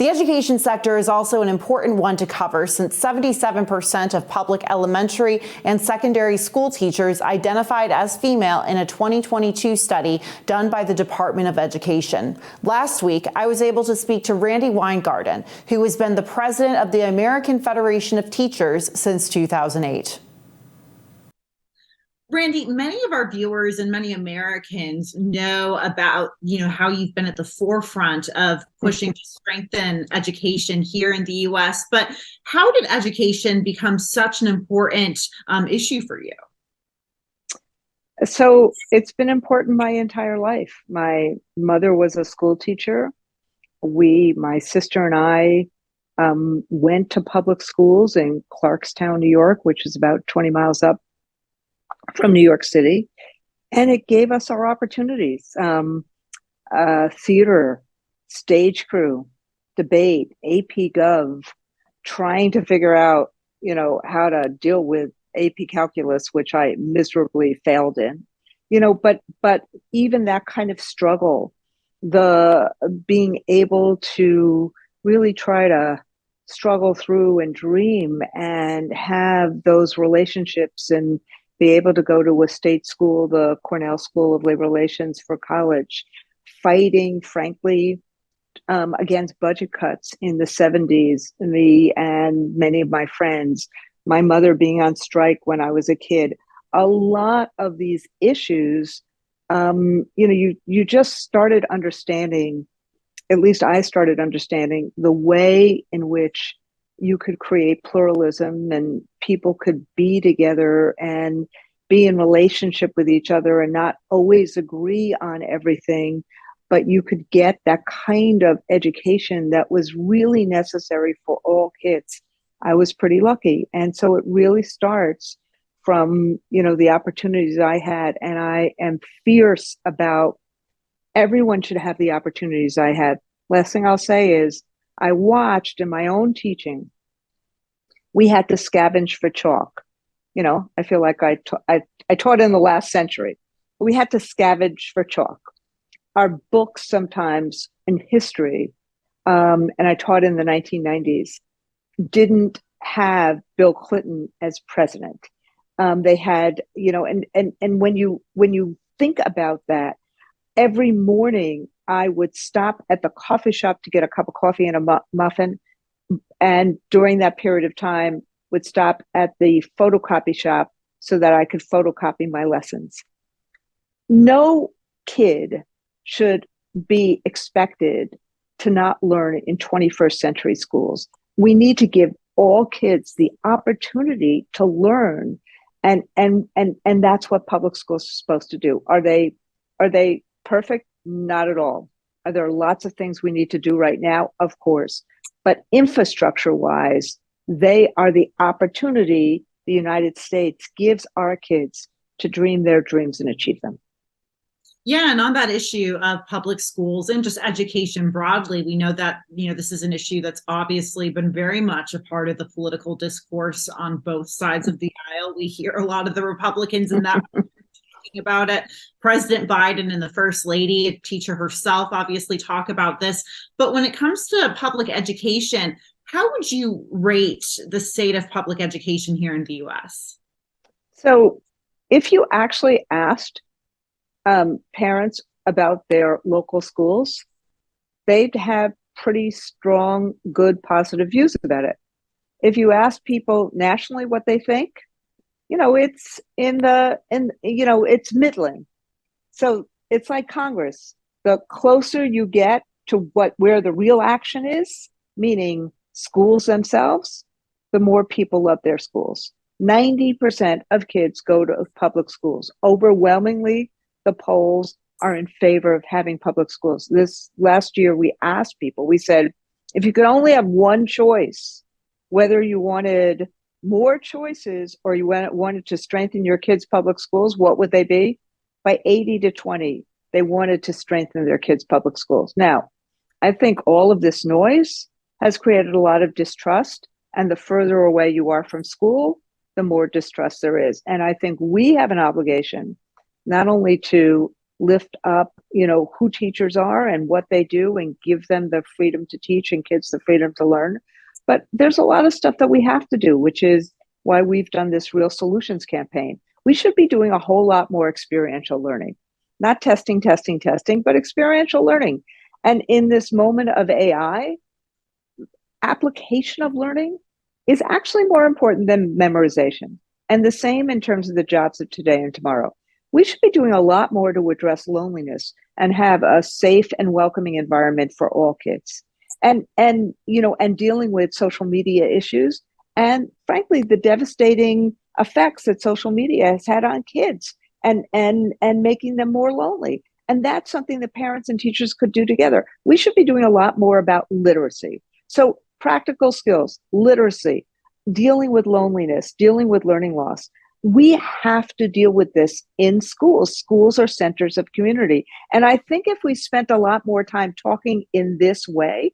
The education sector is also an important one to cover since 77% of public elementary and secondary school teachers identified as female in a 2022 study done by the Department of Education. Last week, I was able to speak to Randi Weingarten, who has been the president of the American Federation of Teachers since 2008. Randi, many of our viewers and many Americans know about, how you've been at the forefront of pushing to strengthen education here in the U.S. But how did education become such an important issue for you? So it's been important my entire life. My mother was a school teacher. My sister and I, went to public schools in Clarkstown, New York, which is about 20 miles up from New York City, and it gave us our opportunities. Theater, stage crew, debate, AP Gov, trying to figure out, how to deal with AP Calculus, which I miserably failed in, but even that kind of struggle, the being able to really try to struggle through and dream and have those relationships and be able to go to a state school, the Cornell School of Labor Relations for college, fighting, frankly, against budget cuts in the 70s, and many of my friends, my mother being on strike when I was a kid. A lot of these issues, you just started understanding, at least I started understanding, the way in which you could create pluralism and people could be together and be in relationship with each other and not always agree on everything, but you could get that kind of education that was really necessary for all kids. I was pretty lucky. And so it really starts from, the opportunities I had. And I am fierce about everyone should have the opportunities I had. Last thing I'll say is I watched in my own teaching, we had to scavenge for chalk. I feel like I taught in the last century. We had to scavenge for chalk. Our books sometimes in history, and I taught in the 1990s, didn't have Bill Clinton as president. They had, and when you think about that, every morning I would stop at the coffee shop to get a cup of coffee and a muffin. And during that period of time, would stop at the photocopy shop so that I could photocopy my lessons. No kid should be expected to not learn in 21st century schools. We need to give all kids the opportunity to learn. And that's what public schools are supposed to do. Are they perfect? Not at all. Are there lots of things we need to do right now? Of course. But infrastructure-wise, they are the opportunity the United States gives our kids to dream their dreams and achieve them. Yeah, and on that issue of public schools and just education broadly, we know that, this is an issue that's obviously been very much a part of the political discourse on both sides of the aisle. We hear a lot of the Republicans in that talking about it. President Biden and the First Lady, a teacher herself, obviously talk about this. But when it comes to public education, how would you rate the state of public education here in the U.S.? So if you actually asked parents about their local schools, they'd have pretty strong, good, positive views about it. If you ask people nationally what they think, it's it's middling. So it's like Congress. The closer you get to where the real action is, meaning schools themselves, the more people love their schools. 90% of kids go to public schools. Overwhelmingly, the polls are in favor of having public schools. This last year, we asked people, we said, if you could only have one choice, whether you wanted more choices or you wanted to strengthen your kids' public schools, what would they be? By 80 to 20, they wanted to strengthen their kids' public schools. Now, I think all of this noise has created a lot of distrust, and the further away you are from school, the more distrust there is. And I think we have an obligation not only to lift up, who teachers are and what they do and give them the freedom to teach and kids the freedom to learn. But there's a lot of stuff that we have to do, which is why we've done this Real Solutions campaign. We should be doing a whole lot more experiential learning, not testing, but experiential learning. And in this moment of AI, application of learning is actually more important than memorization. And the same in terms of the jobs of today and tomorrow. We should be doing a lot more to address loneliness and have a safe and welcoming environment for all kids. And dealing with social media issues and frankly the devastating effects that social media has had on kids and making them more lonely. And that's something that parents and teachers could do together. We should be doing a lot more about literacy. So practical skills, literacy, dealing with loneliness, dealing with learning loss. We have to deal with this in schools. Schools are centers of community. And I think if we spent a lot more time talking in this way,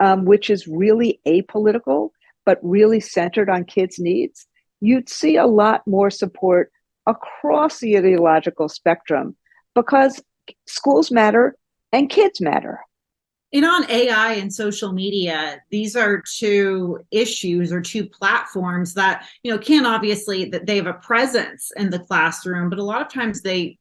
which is really apolitical, but really centered on kids' needs, you'd see a lot more support across the ideological spectrum because schools matter and kids matter. And on AI and social media, these are two issues or two platforms that, can obviously that they have a presence in the classroom, but a lot of times they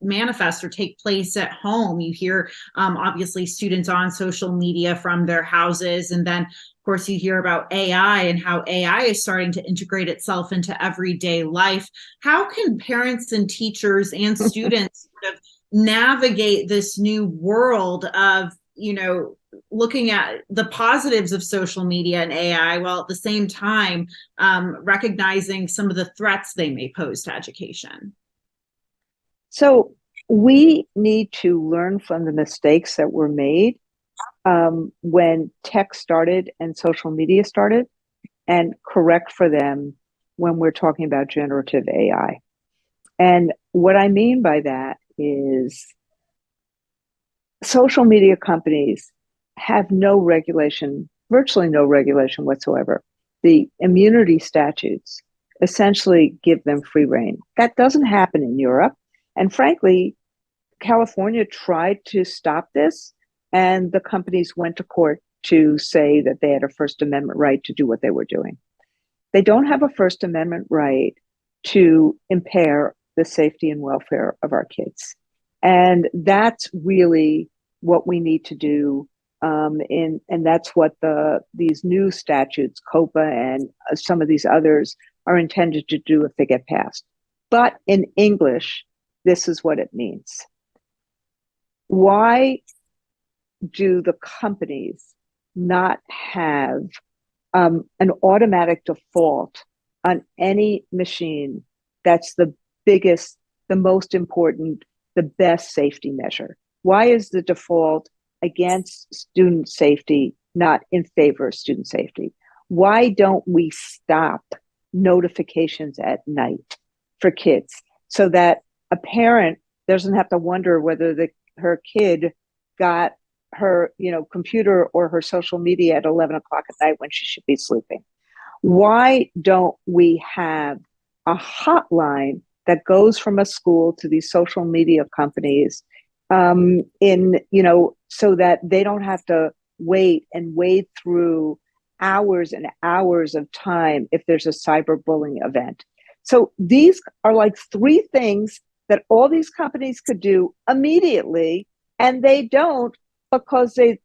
manifest or take place at home. You hear obviously students on social media from their houses, and then of course you hear about AI and how AI is starting to integrate itself into everyday life. How can parents and teachers and students sort of navigate this new world of looking at the positives of social media and AI while at the same time recognizing some of the threats they may pose to education? So we need to learn from the mistakes that were made when tech started and social media started and correct for them when we're talking about generative AI. And what I mean by that is social media companies have no regulation, virtually no regulation whatsoever. The immunity statutes essentially give them free rein. That doesn't happen in Europe. And frankly, California tried to stop this, and the companies went to court to say that they had a First Amendment right to do what they were doing. They don't have a First Amendment right to impair the safety and welfare of our kids. And that's really what we need to do. And that's what these new statutes, COPA and some of these others, are intended to do if they get passed. But in English, this is what it means. Why do the companies not have an automatic default on any machine that's the biggest, the most important, the best safety measure? Why is the default against student safety, not in favor of student safety? Why don't we stop notifications at night for kids so that a parent doesn't have to wonder whether her kid got her computer or her social media at 11 o'clock at night when she should be sleeping? Why don't we have a hotline that goes from a school to these social media companies so that they don't have to wait and wade through hours and hours of time if there's a cyberbullying event? So these are like three things that all these companies could do immediately, and they don't because they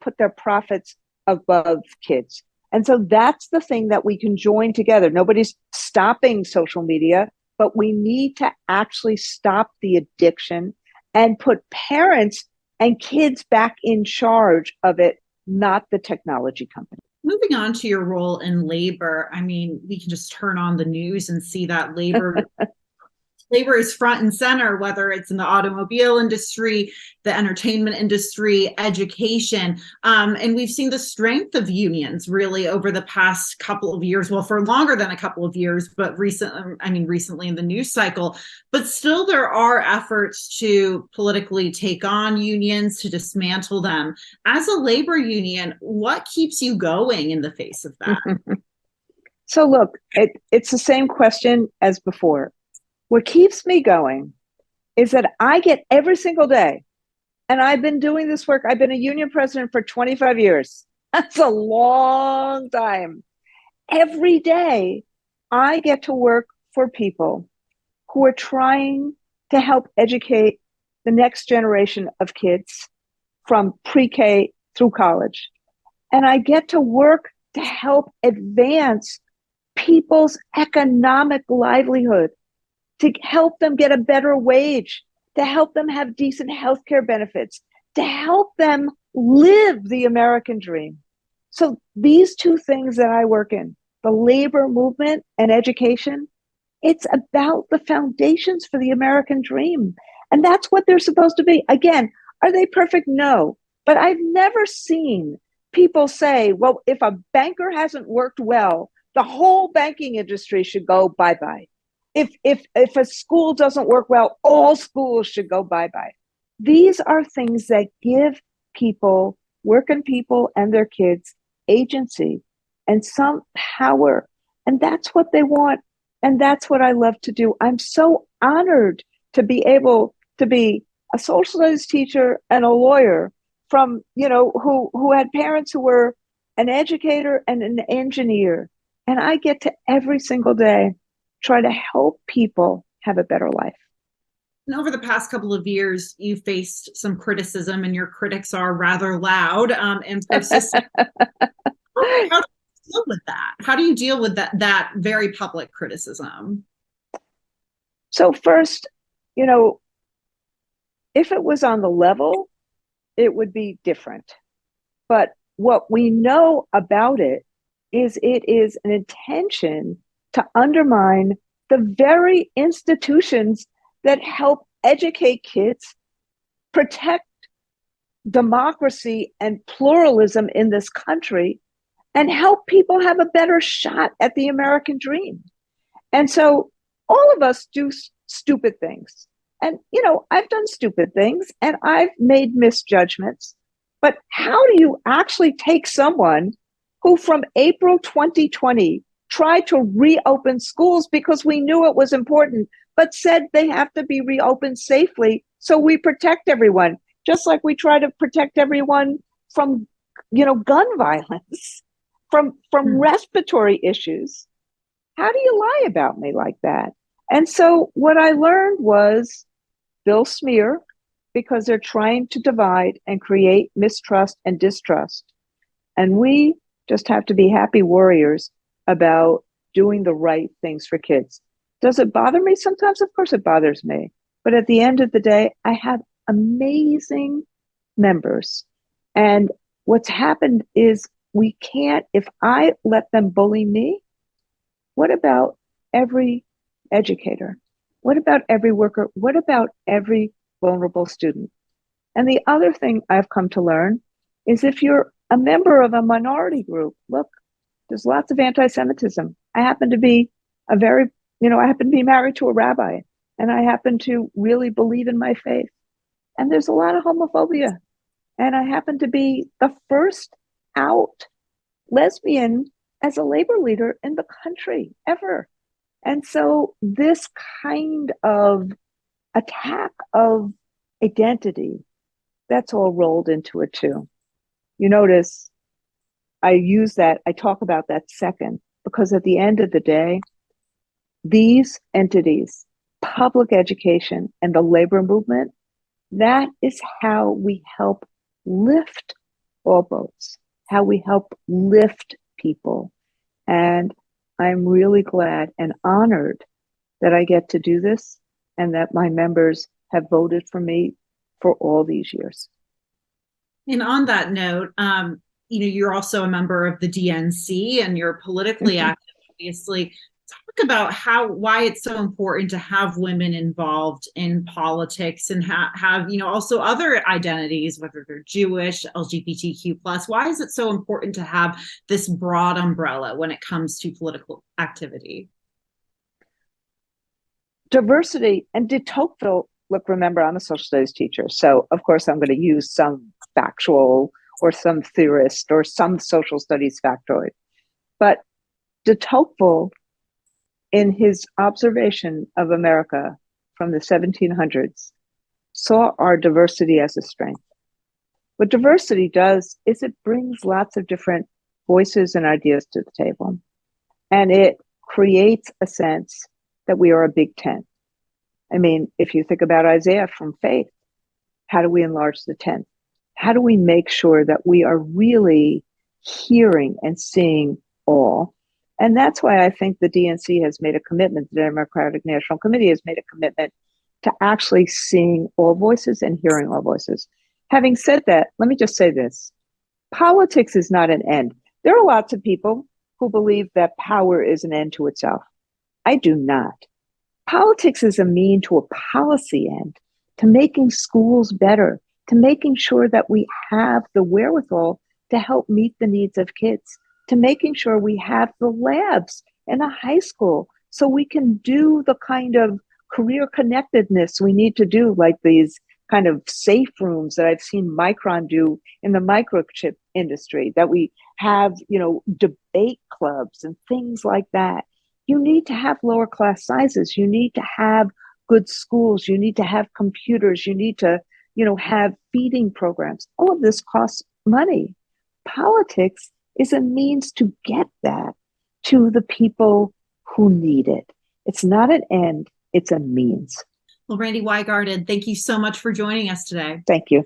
put their profits above kids. And so that's the thing that we can join together. Nobody's stopping social media, but we need to actually stop the addiction and put parents and kids back in charge of it, not the technology company. Moving on to your role in labor, I mean, we can just turn on the news and see that labor is front and center, whether it's in the automobile industry, the entertainment industry, education. And we've seen the strength of unions really over the past couple of years, well, for longer than a couple of years, but recently in the news cycle. But still, there are efforts to politically take on unions, to dismantle them. As a labor union, what keeps you going in the face of that? So look, it's the same question as before. What keeps me going is that I get every single day, and I've been doing this work. I've been a union president for 25 years. That's a long time. Every day, I get to work for people who are trying to help educate the next generation of kids from pre-K through college. And I get to work to help advance people's economic livelihood, to help them get a better wage, to help them have decent healthcare benefits, to help them live the American dream. So these two things that I work in, the labor movement and education, it's about the foundations for the American dream. And that's what they're supposed to be. Again, are they perfect? No. But I've never seen people say, well, if a banker hasn't worked well, the whole banking industry should go bye-bye. If a school doesn't work well, all schools should go bye-bye. These are things that give people, working people and their kids, agency and some power. And that's what they want. And that's what I love to do. I'm so honored to be able to be a social studies teacher and a lawyer from, who had parents who were an educator and an engineer. And I get to every single day try to help people have a better life. And over the past couple of years, you faced some criticism, and your critics are rather loud and persistent. How do you deal with that? How do you deal with that very public criticism? So first, if it was on the level, it would be different. But what we know about it is an intention to undermine the very institutions that help educate kids, protect democracy and pluralism in this country, and help people have a better shot at the American dream. And so all of us do stupid things. And, I've done stupid things and I've made misjudgments. But how do you actually take someone who from April 2020 tried to reopen schools because we knew it was important, but said they have to be reopened safely so we protect everyone, just like we try to protect everyone from, gun violence, from respiratory issues. How do you lie about me like that? And so what I learned was they'll smear because they're trying to divide and create mistrust and distrust. And we just have to be happy warriors about doing the right things for kids. Does it bother me sometimes? Of course it bothers me. But at the end of the day, I have amazing members. And what's happened is we can't, if I let them bully me, what about every educator? What about every worker? What about every vulnerable student? And the other thing I've come to learn is if you're a member of a minority group, look, there's lots of anti-Semitism. I happen to be married to a rabbi, and I happen to really believe in my faith. And there's a lot of homophobia. And I happen to be the first out lesbian as a labor leader in the country ever. And so this kind of attack of identity, that's all rolled into it too. You notice I talk about that second, because at the end of the day, these entities, public education and the labor movement, that is how we help lift all boats, how we help lift people. And I'm really glad and honored that I get to do this and that my members have voted for me for all these years. And on that note, you're also a member of the DNC and you're politically active, obviously. Talk about why it's so important to have women involved in politics and have also other identities, whether they're Jewish, LGBTQ+. Why is it so important to have this broad umbrella when it comes to political activity? Diversity and de Tocqueville. Look, remember, I'm a social studies teacher, so of course I'm going to use some factual or some theorist or some social studies factoid. But de Tocqueville, in his observation of America from the 1700s saw our diversity as a strength. What diversity does is it brings lots of different voices and ideas to the table. And it creates a sense that we are a big tent. I mean, if you think about Isaiah from Faith, how do we enlarge the tent? How do we make sure that we are really hearing and seeing all? And that's why I think the DNC has made a commitment, the Democratic National Committee has made a commitment to actually seeing all voices and hearing all voices. Having said that, let me just say this. Politics is not an end. There are lots of people who believe that power is an end to itself. I do not. Politics is a mean to a policy end, to making schools better, to making sure that we have the wherewithal to help meet the needs of kids, to making sure we have the labs in a high school so we can do the kind of career connectedness we need to do, like these kind of safe rooms that I've seen Micron do in the microchip industry, that we have, debate clubs and things like that. You need to have lower class sizes. You need to have good schools. You need to have computers. You need to, have feeding programs. All of this costs money. Politics is a means to get that to the people who need it. It's not an end, it's a means. Well, Randi Weingarten, thank you so much for joining us today. Thank you.